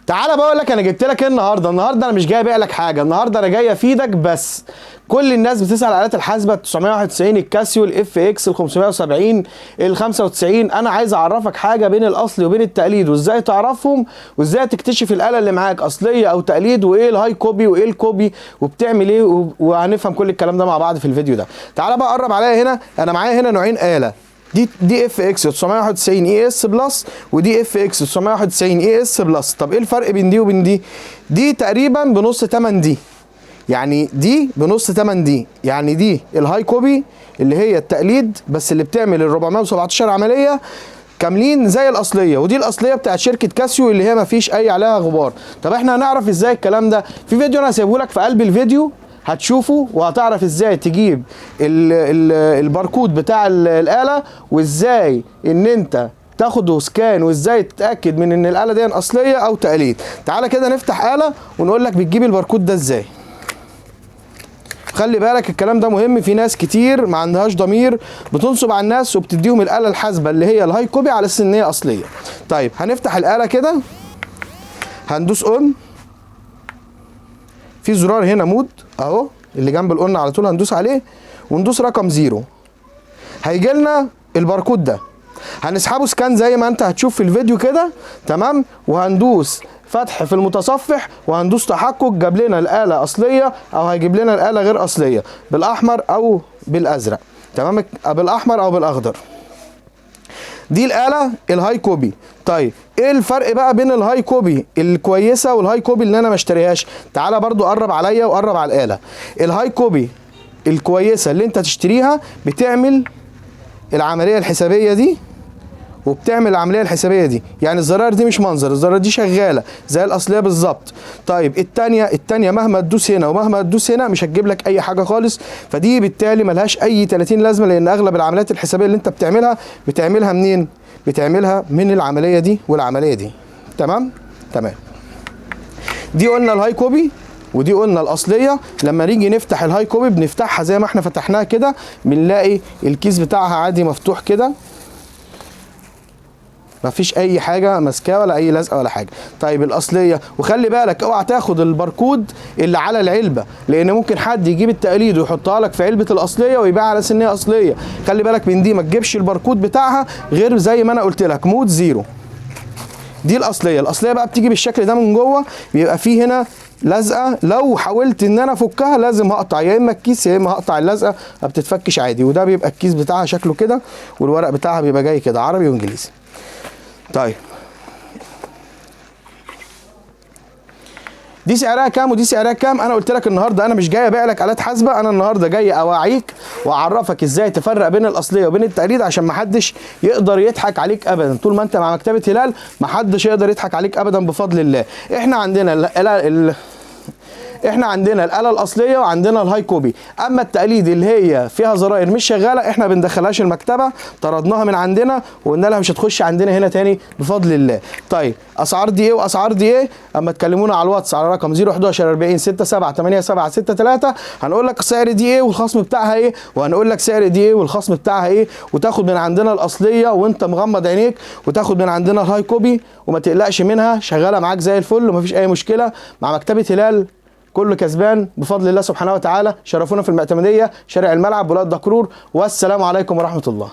تعالى بقول لك انا جبت لك ايه النهارده. النهارده انا مش جاي ابيع لك حاجه، النهارده انا جاي افيدك بس. كل الناس بتسال على الالات الحاسبه ال 991 الكاسيو الاف اكس ال 570 ال 95، انا عايز اعرفك حاجه بين الاصلي وبين التقليد وازاي تعرفهم وازاي تكتشف الاله اللي معاك اصليه او تقليد، وايه الهاي كوبي وايه الكوبي وبتعمل ايه، وهنفهم كل الكلام ده مع بعض في الفيديو ده. تعالى بقى قرب عليا هنا. انا معايا هنا نوعين اله، دي اف اكس 991 اي اس بلس، ودي اف اكس 991 اي اس بلس. طب ايه الفرق بين دي وبين دي؟ دي تقريبا بنص ثمن دي، يعني دي بنص ثمن دي، يعني دي الهاي كوبي اللي هي التقليد بس اللي بتعمل ال 417 عمليه كاملين زي الاصليه، ودي الاصليه بتاعت شركه كاسيو اللي هي ما فيش اي عليها غبار. طب احنا هنعرف ازاي الكلام ده؟ في فيديو انا هسيبه لك في قلب الفيديو هتشوفه وهتعرف ازاي تجيب الباركود بتاع الاله، وازاي ان انت تاخده سكان، وازاي تتاكد من ان الاله دي اصليه او تقليد. تعالى كده نفتح اله ونقول لك بتجيب الباركود ده ازاي. خلي بالك الكلام ده مهم، في ناس كتير ما عندهاش ضمير بتنصب على الناس وبتديهم الاله الحاسبه اللي هي الهاي كوبي على اساس ان هي اصليه. طيب هنفتح الاله كده، هندوس اون، في زرار هنا مود اهو اللي جنب الاون على طول هندوس عليه وندوس رقم 0، هيجي لنا الباركود ده. هنسحبه سكان زي ما انت هتشوف في الفيديو كده، تمام، وهندوس فتح في المتصفح وهندوس تحقق، جاب لنا الاله اصليه او هيجيب لنا الاله غير اصليه بالاحمر او بالازرق، تمام، بالاحمر او بالاخضر. دي الاله الهاي كوبي. طيب ايه الفرق بقى بين الهاي كوبي الكويسه والهاي كوبي اللي انا ما اشتريهاش؟ تعالى برضو قرب عليا وقرب على الاله. الهاي كوبي الكويسه اللي انت تشتريها بتعمل العمليه الحسابيه دي وبتعمل العمليه الحسابيه دي، يعني الزراير دي مش منظر، الزراير دي شغاله زي الاصليه بالظبط. طيب الثانيه مهما تدوس هنا ومهما تدوس هنا مش هتجيب لك اي حاجه خالص، فدي بالتالي ملهاش اي 30 لازمه، لان اغلب العمليات الحسابيه اللي انت بتعملها منين؟ بتعملها من العمليه دي والعمليه دي. تمام. دي قلنا الهاي كوبي ودي قلنا الاصليه. لما نيجي نفتح الهاي كوبي بنفتحها زي ما احنا فتحناها كده، بنلاقي الكيس بتاعها عادي مفتوح كده، مفيش اي حاجه ماسكاه ولا اي لزقه ولا حاجه. طيب الاصليه، وخلي بالك اوعى تاخد الباركود اللي على العلبه، لان ممكن حد يجيب التقليد ويحطها لك في علبه الاصليه ويبيعها على اساس ان هي اصليه. خلي بالك من دي، ما تجيبش الباركود بتاعها غير زي ما انا قلت لك مود 0. دي الاصليه بقى بتيجي بالشكل ده من جوه، بيبقى فيه هنا لزقه، لو حاولت ان انا افكها لازم هقطع يا اما الكيس يا اما هقطع اللزقه، ما بتتفكش عادي. وده بيبقى الكيس بتاعها شكله كده، والورق بتاعها بيبقى جاي كده عربي وانجليزي. طيب دي سعرها كام ودي سعرها كام؟ انا قلت لك النهارده انا مش جاي ابيع لك الات حاسبه، انا النهارده جاي اوعيك واعرفك ازاي تفرق بين الاصليه وبين التقليد، عشان ما حدش يقدر يضحك عليك ابدا. طول ما انت مع مكتبه هلال ما حدش يقدر يضحك عليك ابدا بفضل الله. احنا عندنا الاله الاصليه وعندنا الهاي كوبي. اما التقليد اللي هي فيها زراير مش شغاله احنا بندخلهاش المكتبه، طردناها من عندنا وقلنا لها مش هتخش عندنا هنا تاني بفضل الله. طيب اسعار دي ايه واسعار دي ايه؟ اما تكلمونا على الواتس على رقم 011 40 67 87 63 هنقول لك سعر دي ايه والخصم بتاعها ايه، وهنقول لك سعر دي ايه والخصم بتاعها ايه، وتاخد من عندنا الاصليه وانت مغمض عينيك، وتاخد من عندنا الهاي كوبي وما تقلقش منها، شغاله معاك زي الفل ومفيش اي مشكله. مع مكتبه هلال كله كسبان بفضل الله سبحانه وتعالى. شرفونا في المعتمديه، شارع الملعب، بلاد دكرور، والسلام عليكم ورحمه الله.